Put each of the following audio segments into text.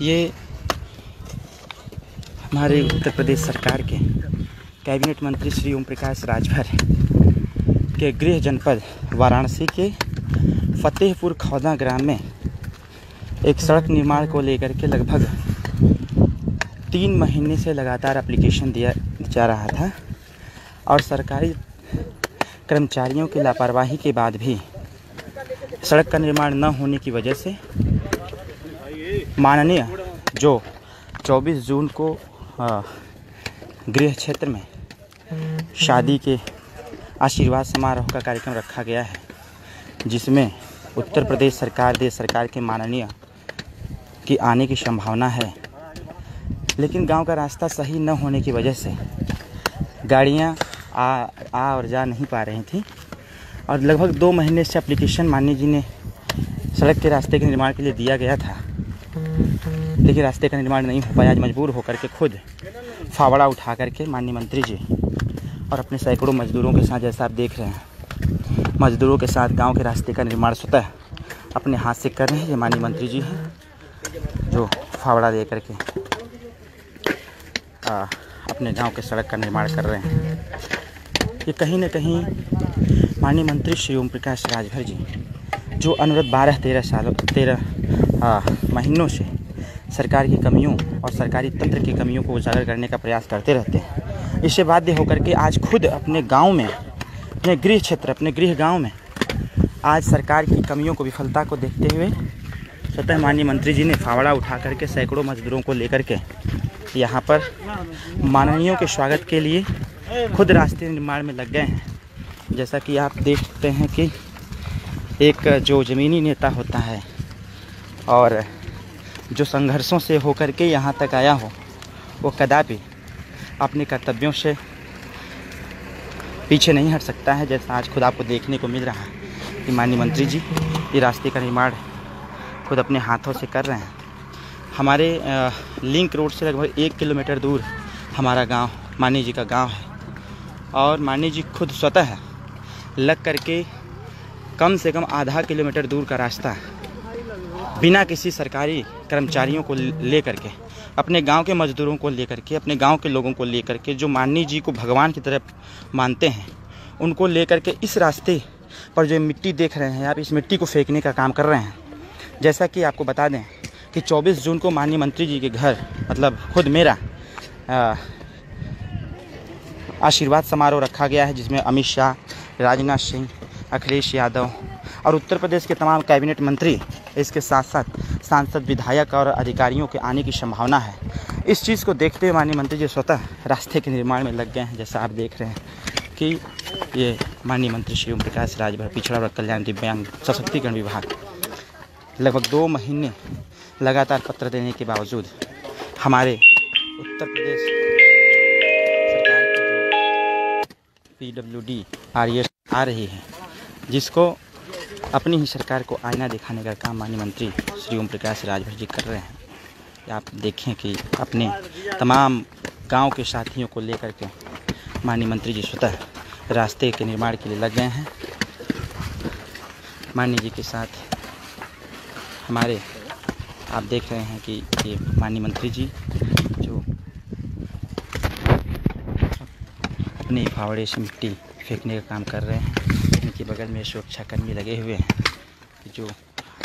ये हमारे उत्तर प्रदेश सरकार के कैबिनेट मंत्री श्री ओम प्रकाश राजभर के गृह जनपद वाराणसी के फतेहपुर खौदा ग्राम में एक सड़क निर्माण को लेकर के लगभग 3 महीने से लगातार एप्लीकेशन दिया जा रहा था और सरकारी कर्मचारियों की लापरवाही के बाद भी सड़क का निर्माण न होने की वजह से माननीय जो 24 जून को गृह क्षेत्र में शादी के आशीर्वाद समारोह का कार्यक्रम रखा गया है, जिसमें उत्तर प्रदेश सरकार देश सरकार के माननीय की आने की संभावना है। लेकिन गांव का रास्ता सही न होने की वजह से गाड़ियां आ और जा नहीं पा रही थी और लगभग 2 महीने से एप्लीकेशन माननीय जी ने सड़क के रास्ते के निर्माण के लिए दिया गया था, लेकिन रास्ते का निर्माण नहीं हो पाया। आज मजबूर होकर के खुद फावड़ा उठा करके माननीय मंत्री जी और अपने सैकड़ों मजदूरों के साथ, जैसा आप देख रहे हैं, मजदूरों के साथ गांव के रास्ते का निर्माण स्वतः अपने हाथ से कर रहे हैं। ये माननीय मंत्री जी हैं जो फावड़ा दे करके अपने गांव के सड़क का निर्माण कर रहे हैं। ये कहीं न कहीं माननीय मंत्री श्री ओम प्रकाश राजभर जी जो अनवरत 13 महीनों से सरकार की कमियों और सरकारी तंत्र की कमियों को उजागर करने का प्रयास करते रहते हैं, इससे बाध्य होकर के आज खुद अपने गांव में, अपने गृह क्षेत्र, अपने गृह गांव में आज सरकार की कमियों को, विफलता को देखते हुए स्वतः माननीय मंत्री जी ने फावड़ा उठा करके सैकड़ों मजदूरों को लेकर के यहाँ पर माननीयों के स्वागत के लिए खुद रास्ते निर्माण में लग गए हैं। जैसा कि आप देख सकते हैं कि एक जो ज़मीनी नेता होता है और जो संघर्षों से होकर के यहाँ तक आया हो, वो कदापि अपने कर्तव्यों से पीछे नहीं हट सकता है। जैसा आज खुद आपको देखने को मिल रहा है कि माननीय मंत्री जी ये रास्ते का निर्माण खुद अपने हाथों से कर रहे हैं। हमारे लिंक रोड से लगभग 1 किलोमीटर दूर हमारा गांव, माननीय जी का गांव है और माननीय जी खुद स्वतः लग करके कम से कम आधा किलोमीटर दूर का रास्ता बिना किसी सरकारी कर्मचारियों को लेकर के, अपने गांव के मजदूरों को लेकर के, अपने गांव के लोगों को लेकर के, जो माननीय जी को भगवान की तरफ मानते हैं, उनको लेकर के इस रास्ते पर जो मिट्टी देख रहे हैं आप, इस मिट्टी को फेंकने का काम कर रहे हैं। जैसा कि आपको बता दें कि 24 जून को माननीय मंत्री जी के घर, मतलब खुद मेरा आशीर्वाद समारोह रखा गया है, जिसमें अमित शाह, राजनाथ सिंह, अखिलेश यादव और उत्तर प्रदेश के तमाम कैबिनेट मंत्री, इसके साथ साथ सांसद, विधायक और अधिकारियों के आने की संभावना है। इस चीज़ को देखते हुए माननीय मंत्री जी स्वतः रास्ते के निर्माण में लग गए हैं। जैसा आप देख रहे हैं कि ये माननीय मंत्री श्री ओम प्रकाश राजभर, पिछड़ा वर्ग कल्याण दिव्यांग सशक्तिकरण विभाग, लगभग 2 महीने लगातार पत्र देने के बावजूद हमारे उत्तर प्रदेश सरकार की जो PWD RES आ रही है, जिसको अपनी ही सरकार को आईना दिखाने का काम माननीय मंत्री श्री ओम प्रकाश राजभर जी कर रहे हैं। आप देखें कि अपने तमाम गांव के साथियों को लेकर के माननीय मंत्री जी स्वतः रास्ते के निर्माण के लिए लग गए हैं। माननीय जी के साथ हमारे, आप देख रहे हैं कि ये माननीय मंत्री जी जो अपने फावड़े से मिट्टी फेंकने का काम कर रहे हैं, इनके बगल में सुरक्षाकर्मी लगे हुए हैं जो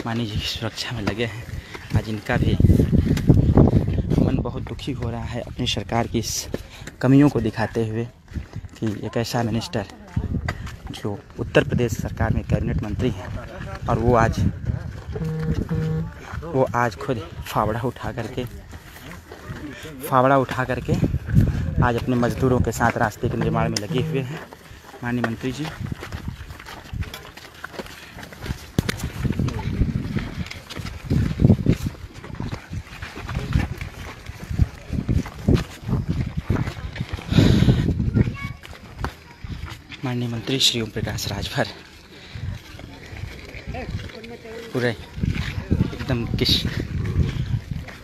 माननीय जी की सुरक्षा में लगे हैं। आज इनका भी मन बहुत दुखी हो रहा है अपनी सरकार की इस कमियों को दिखाते हुए कि एक ऐसा मिनिस्टर जो उत्तर प्रदेश सरकार में कैबिनेट मंत्री हैं और वो आज खुद फावड़ा उठा करके आज अपने मजदूरों के साथ रास्ते के निर्माण में लगे हुए हैं। माननीय मंत्री जी माननीय मंत्री श्री ओम प्रकाश राजभर पूरे एकदम किस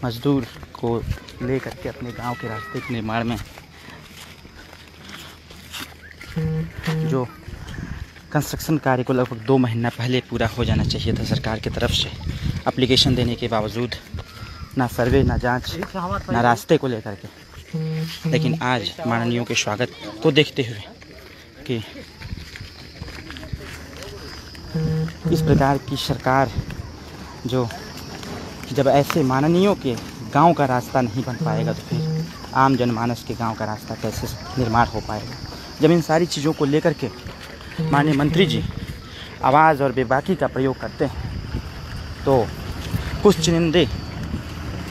मजदूर को लेकर के अपने गांव के रास्ते के निर्माण में जो कंस्ट्रक्शन कार्य को लगभग 2 महीना पहले पूरा हो जाना चाहिए था सरकार की तरफ से, एप्लीकेशन देने के बावजूद ना सर्वे, ना जांच, ना रास्ते को लेकर के। लेकिन आज माननीयों के स्वागत को देखते हुए कि इस प्रकार की सरकार जो जब ऐसे माननीयों के गांव का रास्ता नहीं बन पाएगा तो फिर आम जनमानस के गांव का रास्ता कैसे निर्माण हो पाएगा। जब इन सारी चीज़ों को लेकर के माननीय मंत्री जी आवाज़ और बेबाकी का प्रयोग करते हैं तो कुछ चुनिंदे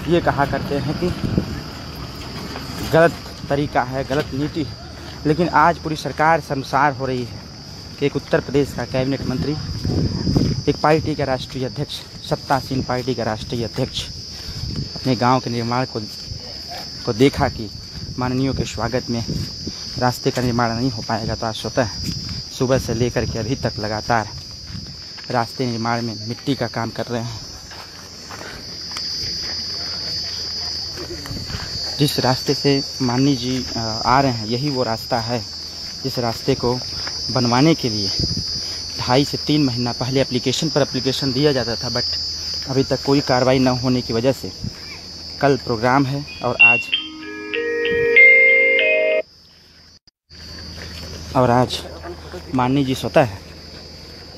ये कहा करते हैं कि गलत तरीका है, गलत नीति। लेकिन आज पूरी सरकार शर्मसार हो रही है कि एक उत्तर प्रदेश का कैबिनेट मंत्री, एक पार्टी का राष्ट्रीय अध्यक्ष, सत्तासीन पार्टी का राष्ट्रीय अध्यक्ष अपने गांव के निर्माण को देखा कि माननीयों के स्वागत में रास्ते का निर्माण नहीं हो पाएगा तो आज स्वतः सुबह से लेकर के अभी तक लगातार रास्ते निर्माण में मिट्टी का काम कर रहे हैं। जिस रास्ते से माननीय जी आ रहे हैं यही वो रास्ता है जिस रास्ते को बनवाने के लिए 2.5 से 3 महीना पहले एप्लीकेशन दिया जाता था, बट अभी तक कोई कार्रवाई न होने की वजह से कल प्रोग्राम है और आज माननीय जी स्वतः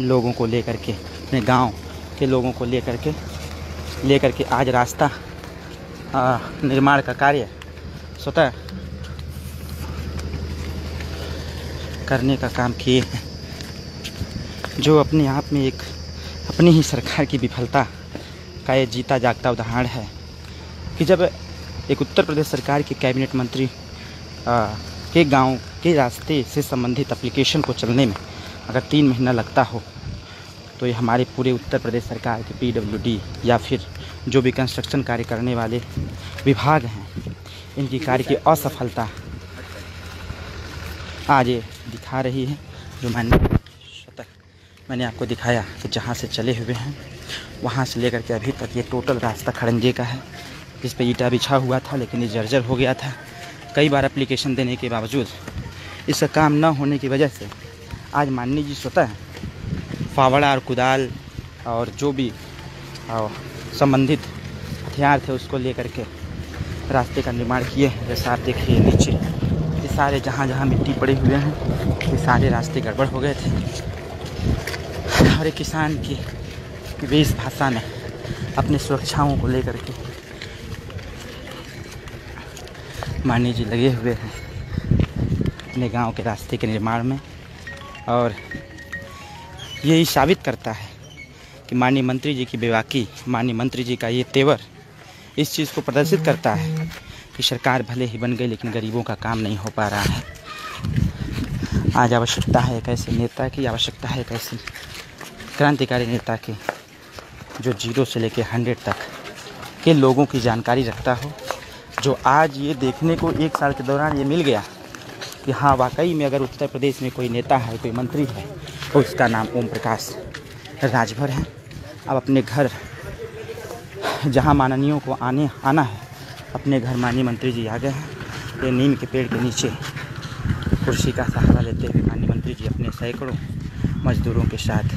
लोगों को लेकर के, अपने गांव के लोगों को लेकर के आज रास्ता निर्माण का कार्य स्वतः करने का काम किए हैं, जो अपने आप में एक अपनी ही सरकार की विफलता का ये जीता जागता उदाहरण है कि जब एक उत्तर प्रदेश सरकार के कैबिनेट मंत्री के गांव के रास्ते से संबंधित एप्लीकेशन को चलने में अगर 3 महीना लगता हो तो ये हमारे पूरे उत्तर प्रदेश सरकार के PWD या फिर जो भी कंस्ट्रक्शन कार्य करने वाले विभाग हैं इनकी कार्य की असफलता आज ये दिखा रही है। जो मैंने आपको दिखाया कि जहाँ से चले हुए हैं वहाँ से लेकर के अभी तक ये टोटल रास्ता खड़ंजे का है, जिस पे ईंटा बिछा हुआ था लेकिन ये जर्जर हो गया था। कई बार एप्लीकेशन देने के बावजूद इसका काम न होने की वजह से आज माननीय जी स्वतः फावड़ा और कुदाल और जो भी संबंधित हथियार थे उसको लेकर के रास्ते का निर्माण किए हैं। जैसा आप देखिए नीचे ये सारे जहाँ मिट्टी पड़े हुए हैं ये सारे रास्ते गड़बड़ हो गए थे और एक किसान की वेश भाषा में अपनी सुरक्षाओं को लेकर के माननीय जी लगे हुए हैं अपने गांव के रास्ते के निर्माण में। और यही साबित करता है कि माननीय मंत्री जी की बेबाकी, माननीय मंत्री जी का ये तेवर इस चीज़ को प्रदर्शित करता है कि सरकार भले ही बन गई लेकिन गरीबों का काम नहीं हो पा रहा है। आज आवश्यकता है एक ऐसे नेता की, आवश्यकता है एक ऐसे क्रांतिकारी नेता की जो 0 से लेकर 100 तक के लोगों की जानकारी रखता हो, जो आज ये देखने को 1 साल के दौरान ये मिल गया कि हाँ वाकई में अगर उत्तर प्रदेश में कोई नेता है, कोई मंत्री है तो उसका नाम ओम प्रकाश राजभर है। अब अपने घर जहाँ माननीयों को आना है अपने घर माननीय मंत्री जी आ गए हैं। ये नीम के पेड़ के नीचे कुर्सी का सहारा लेते हुए माननीय मंत्री जी अपने सैकड़ों मजदूरों के साथ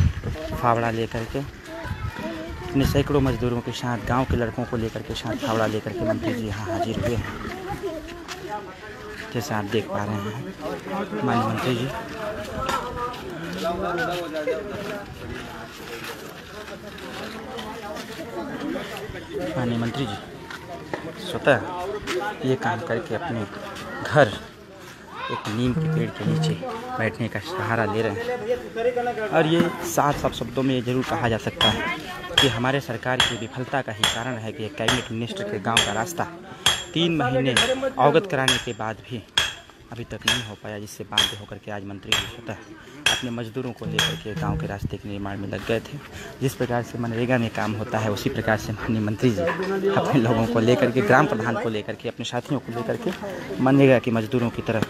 फावड़ा लेकर के, अपने सैकड़ों मजदूरों के साथ, गांव के लड़कों को लेकर के साथ फावड़ा लेकर के मंत्री जी यहाँ हाजिर हुए हैं। जैसे आप देख पा रहे हैं माननीय मंत्री जी स्वतः ये काम करके अपने घर एक नीम के पेड़ के नीचे बैठने का सहारा ले रहे हैं। और ये साफ शब्दों में ये जरूर कहा जा सकता है कि हमारे सरकार की विफलता का ही कारण है कि एक कैबिनेट मिनिस्टर के गांव का रास्ता 3 महीने अवगत कराने के बाद भी अभी तक नहीं हो पाया, जिससे बाध्य होकर के आज मंत्री जी स्वतः अपने मजदूरों को लेकर के गांव के रास्ते के निर्माण में लग गए थे। जिस प्रकार से मनरेगा में काम होता है उसी प्रकार से माननीय मंत्री जी अपने लोगों को लेकर के, ग्राम प्रधान को लेकर के, अपने साथियों को लेकर के मनरेगा के मजदूरों की तरह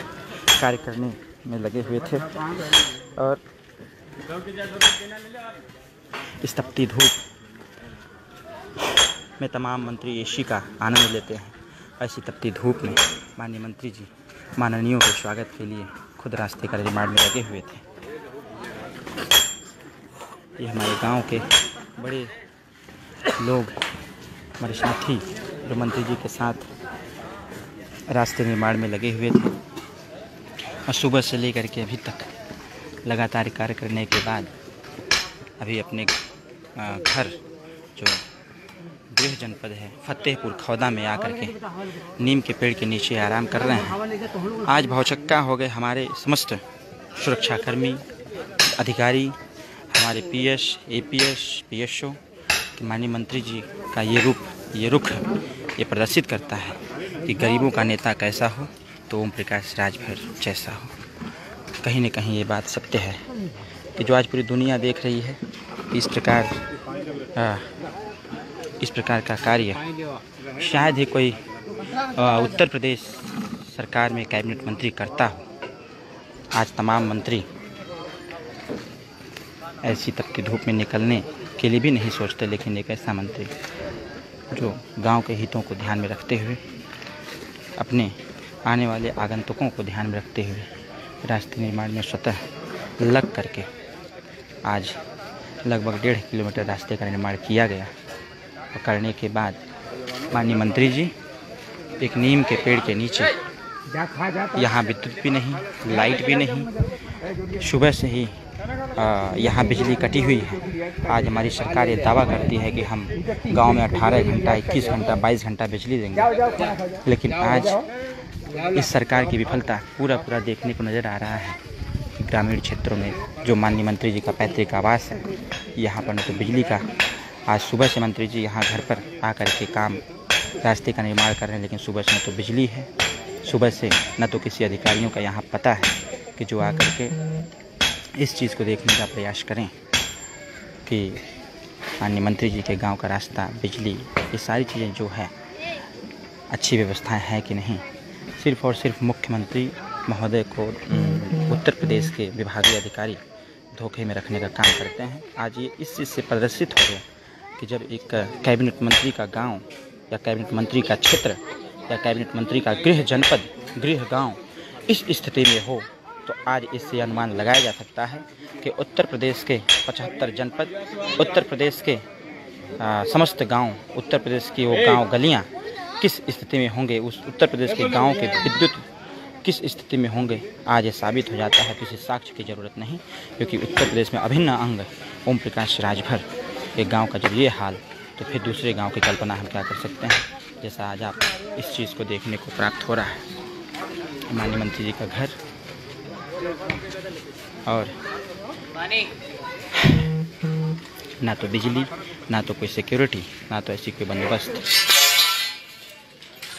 कार्य करने में लगे हुए थे। और इस तपती धूप में तमाम मंत्री एसी का आनंद लेते हैं। ऐसी तपती धूप में माननीय मंत्री जी माननीयों के स्वागत के लिए खुद रास्ते का निर्माण में लगे हुए थे। ये हमारे गांव के बड़े लोग, हमारे साथी जो मंत्री जी के साथ रास्ते निर्माण में लगे हुए थे और सुबह से लेकर के अभी तक लगातार कार्य करने के बाद अभी अपने घर जो गृह जनपद है फतेहपुर खौदा में आकर के नीम के पेड़ के नीचे आराम कर रहे हैं। आज भौचक्का हो गए हमारे समस्त सुरक्षाकर्मी, अधिकारी, हमारे पीएस, एपीएस, पीएसओ कि माननीय मंत्री जी का ये रुख ये प्रदर्शित करता है कि गरीबों का नेता कैसा हो तो ओम प्रकाश राजभर जैसा हो। कहीं न कहीं ये बात सत्य है कि जो आज पूरी दुनिया देख रही है कि इस प्रकार का कार्य शायद ही कोई उत्तर प्रदेश सरकार में कैबिनेट मंत्री करता हो। आज तमाम मंत्री ऐसी तपती धूप में निकलने के लिए भी नहीं सोचते, लेकिन एक ऐसा मंत्री जो गांव के हितों को ध्यान में रखते हुए, अपने आने वाले आगंतुकों को ध्यान में रखते हुए रास्ते निर्माण में स्वतः लग करके आज लगभग 1.5 किलोमीटर रास्ते का निर्माण किया गया और करने के बाद माननीय मंत्री जी एक नीम के पेड़ के नीचे, यहाँ विद्युत भी नहीं, लाइट भी नहीं, सुबह से ही यहाँ बिजली कटी हुई है। आज हमारी सरकार ये दावा करती है कि हम गांव में 18 घंटा, 21 घंटा, 22 घंटा बिजली देंगे, लेकिन आज इस सरकार की विफलता पूरा देखने को नज़र आ रहा है। ग्रामीण क्षेत्रों में जो माननीय मंत्री जी का पैतृक आवास है, यहाँ पर न तो बिजली का, आज सुबह से मंत्री जी यहाँ घर पर आकर के काम रास्ते का निर्माण कर रहे हैं, लेकिन सुबह से न तो बिजली है, सुबह से न तो किसी अधिकारियों का यहाँ पता है कि जो आकर के इस चीज़ को देखने का प्रयास करें कि माननीय मंत्री जी के गांव का रास्ता, बिजली, ये सारी चीज़ें जो है अच्छी व्यवस्थाएं हैं कि नहीं। सिर्फ़ और सिर्फ मुख्यमंत्री महोदय को उत्तर प्रदेश के विभागीय अधिकारी धोखे में रखने का काम करते हैं। आज ये इस चीज़ से प्रदर्शित हो गया कि जब एक कैबिनेट मंत्री का गांव या कैबिनेट मंत्री का क्षेत्र या कैबिनेट मंत्री का गृह जनपद, गृह गांव इस स्थिति में हो, तो आज इससे अनुमान लगाया जा सकता है कि उत्तर प्रदेश के 75 जनपद, उत्तर प्रदेश के समस्त गांव, उत्तर प्रदेश की वो गांव गलियां किस स्थिति में होंगे, उस उत्तर प्रदेश के गांव के विद्युत किस स्थिति में होंगे। आज ये साबित हो जाता है, किसी साक्ष्य की ज़रूरत नहीं, क्योंकि उत्तर प्रदेश में अभिन्न अंग ओम प्रकाश राजभर एक गांव का जब ये हाल, तो फिर दूसरे गांव की कल्पना हम क्या कर सकते हैं, जैसा आज आप इस चीज़ को देखने को प्राप्त हो रहा है। माननीय मंत्री जी का घर और ना तो बिजली, ना तो कोई सिक्योरिटी, ना तो ऐसी कोई बंदोबस्त।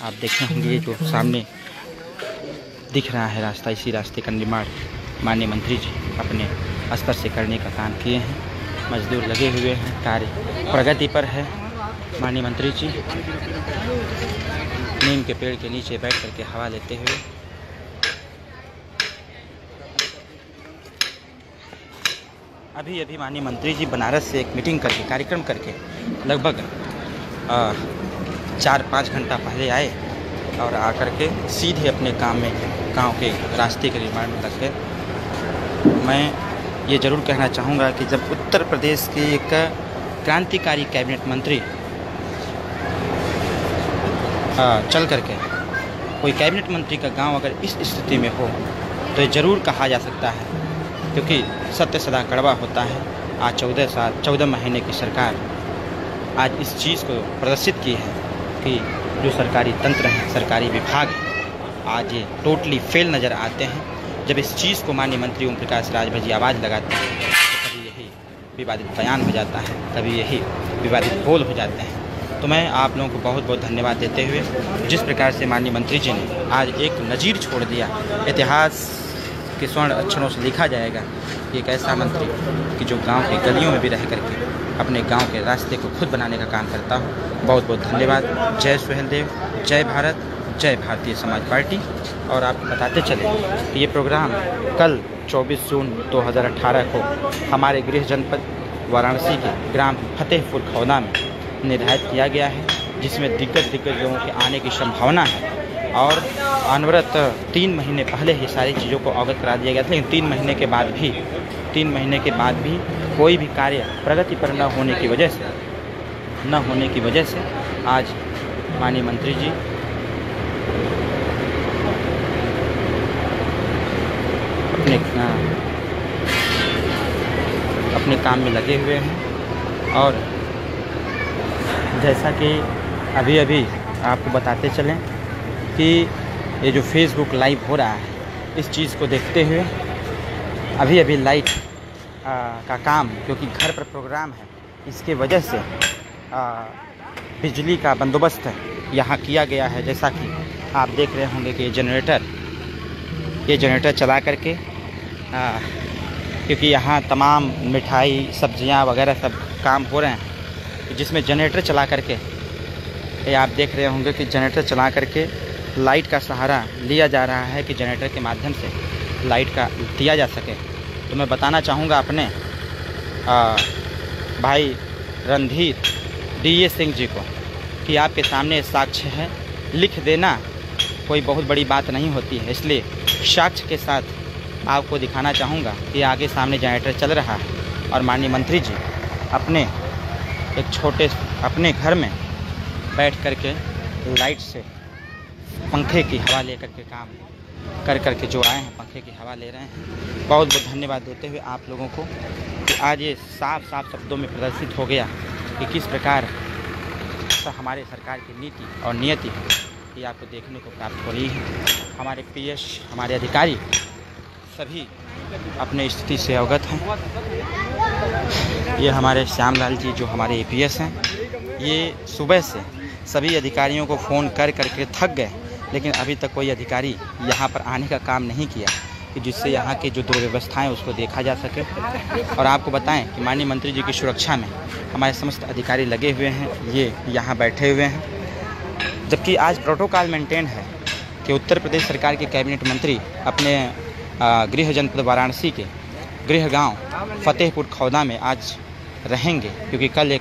आप देख रहे होंगे ये जो सामने दिख रहा है रास्ता, इसी रास्ते का निर्माण माननीय मंत्री जी अपने स्तर से करने का काम किए हैं। मजदूर लगे हुए हैं, कार्य प्रगति पर है। माननीय मंत्री जी नीम के पेड़ के नीचे बैठ करके हवा लेते हुए अभी माननीय मंत्री जी बनारस से एक मीटिंग करके, कार्यक्रम करके लगभग 4-5 घंटा पहले आए और आकर के सीधे अपने काम में, गांव के रास्ते के निर्माण में लग गए। मैं ये ज़रूर कहना चाहूँगा कि जब उत्तर प्रदेश के एक क्रांतिकारी कैबिनेट मंत्री चल करके कोई कैबिनेट मंत्री का गांव अगर इस स्थिति में हो, तो ये ज़रूर कहा जा सकता है, क्योंकि सत्य सदा कड़वा होता है। आज 14 महीने की सरकार आज इस चीज़ को प्रदर्शित की है कि जो सरकारी तंत्र हैं, सरकारी विभाग हैं, आज ये टोटली फेल नज़र आते हैं। जब इस चीज़ को माननीय मंत्री ओम प्रकाश राजभर जी आवाज़ लगाते हैं, तो कभी यही विवादित बयान हो जाता है, कभी यही विवादित बोल हो जाते हैं। तो मैं आप लोगों को बहुत बहुत धन्यवाद देते हुए, जिस प्रकार से माननीय मंत्री जी ने आज एक नज़ीर छोड़ दिया, इतिहास के स्वर्ण अक्षरों से लिखा जाएगा कि एक ऐसा मंत्री कि जो गांव की गलियों में भी रह करके अपने गांव के रास्ते को खुद बनाने का काम करता हो। बहुत बहुत धन्यवाद। जय सुहेलदेव, जय भारत, जय भारतीय समाज पार्टी। और आपको बताते चले कि ये प्रोग्राम कल 24 जून 2018 को हमारे गृह जनपद वाराणसी के ग्राम फतेहपुर खौदा में निर्धारित किया गया है, जिसमें दिग्गज लोगों के आने की संभावना है। और अनवरत 3 महीने पहले ही सारी चीज़ों को अवगत करा दिया गया था, लेकिन 3 महीने के बाद भी कोई भी कार्य प्रगति पर न होने की वजह से आज माननीय मंत्री जी अपने काम में लगे हुए हैं। और जैसा कि अभी आपको बताते चलें कि ये जो फेसबुक लाइव हो रहा है, इस चीज़ को देखते हुए अभी लाइट का काम, क्योंकि घर पर प्रोग्राम है, इसके वजह से बिजली का बंदोबस्त यहाँ किया गया है। जैसा कि आप देख रहे होंगे कि ये जनरेटर चला करके क्योंकि यहाँ तमाम मिठाई सब्जियाँ वगैरह सब काम हो रहे हैं, जिसमें जनरेटर चला करके ये आप देख रहे होंगे कि जनरेटर चला करके लाइट का सहारा लिया जा रहा है कि जनरेटर के माध्यम से लाइट का दिया जा सके। तो मैं बताना चाहूँगा अपने भाई रणधीर DA सिंह जी को कि आपके सामने साक्ष्य है, लिख देना कोई बहुत बड़ी बात नहीं होती है, इसलिए साक्ष्य के साथ आपको दिखाना चाहूँगा कि आगे सामने जनरेटर चल रहा है और माननीय मंत्री जी अपने एक छोटे अपने घर में बैठ करके लाइट से पंखे की हवा ले करके काम करके जो आए हैं, पंखे की हवा ले रहे हैं। बहुत बहुत धन्यवाद देते हुए आप लोगों को कि आज ये साफ शब्दों में प्रदर्शित हो गया कि किस प्रकार हमारे सरकार की नीति और नियति है, ये आपको देखने को प्राप्त हो रही है। हमारे PS हमारे अधिकारी सभी अपने स्थिति से अवगत हैं। ये हमारे श्यामलाल जी जो हमारे APS हैं, ये सुबह से सभी अधिकारियों को फ़ोन करके थक गए, लेकिन अभी तक कोई अधिकारी यहाँ पर आने का काम नहीं किया कि जिससे यहाँ की जो दुर्व्यवस्थाएं उसको देखा जा सके। और आपको बताएं कि माननीय मंत्री जी की सुरक्षा में हमारे समस्त अधिकारी लगे हुए हैं, ये यहाँ बैठे हुए हैं। जबकि आज प्रोटोकॉल मेंटेन है कि उत्तर प्रदेश सरकार के कैबिनेट मंत्री अपने गृह जनपद वाराणसी के गृह गांव फतेहपुर खौदा में आज रहेंगे, क्योंकि कल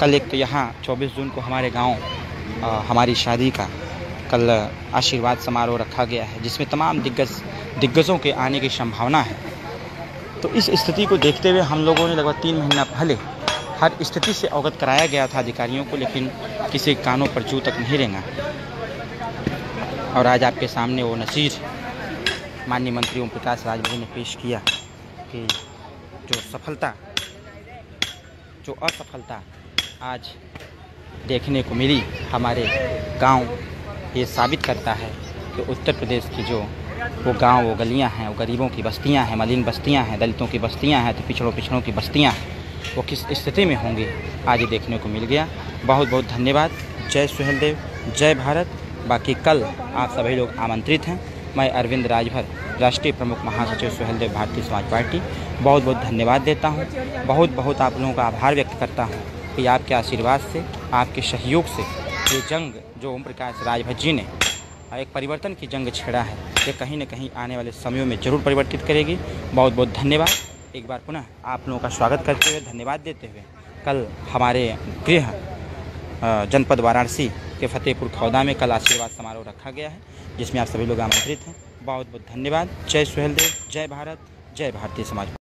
एक यहाँ 24 जून को हमारे गांव हमारी शादी का कल आशीर्वाद समारोह रखा गया है, जिसमें तमाम दिग्गजों के आने की संभावना है। तो इस स्थिति को देखते हुए हम लोगों ने लगभग 3 महीना पहले हर स्थिति से अवगत कराया गया था अधिकारियों को, लेकिन किसी कानों पर जू तक नहीं रेंगा। और आज आपके सामने वो नज़ीर माननीय मंत्री ओम प्रकाश राजभर ने पेश किया कि जो असफलता आज देखने को मिली हमारे गांव, ये साबित करता है कि उत्तर प्रदेश की जो वो गांव, वो गलियां हैं, वो गरीबों की बस्तियां हैं, मलिन बस्तियां हैं, दलितों की बस्तियां हैं, तो पिछड़ों की बस्तियां हैं, वो किस स्थिति में होंगी आज ये देखने को मिल गया। बहुत बहुत धन्यवाद। जय सुहेलदेव, जय भारत। बाकी कल आप सभी लोग आमंत्रित हैं। मैं अरविंद राजभर, राष्ट्रीय प्रमुख महासचिव सुहेलदेव भारतीय समाज पार्टी, बहुत बहुत धन्यवाद देता हूँ। बहुत आप लोगों का आभार व्यक्त करता हूँ कि आपके आशीर्वाद से, आपके सहयोग से ये जंग जो ओम प्रकाश राजभर जी ने एक परिवर्तन की जंग छेड़ा है, ये कहीं न कहीं आने वाले समयों में ज़रूर परिवर्तित करेगी। बहुत बहुत धन्यवाद। एक बार पुनः आप लोगों का स्वागत करते हुए, धन्यवाद देते हुए, कल हमारे गृह जनपद वाराणसी के फतेहपुर खौदा में कल आशीर्वाद समारोह रखा गया है, जिसमें आप सभी लोग आमंत्रित हैं। बहुत बहुत धन्यवाद। जय सुहेलदेव, जय भारत, जय भारतीय समाज।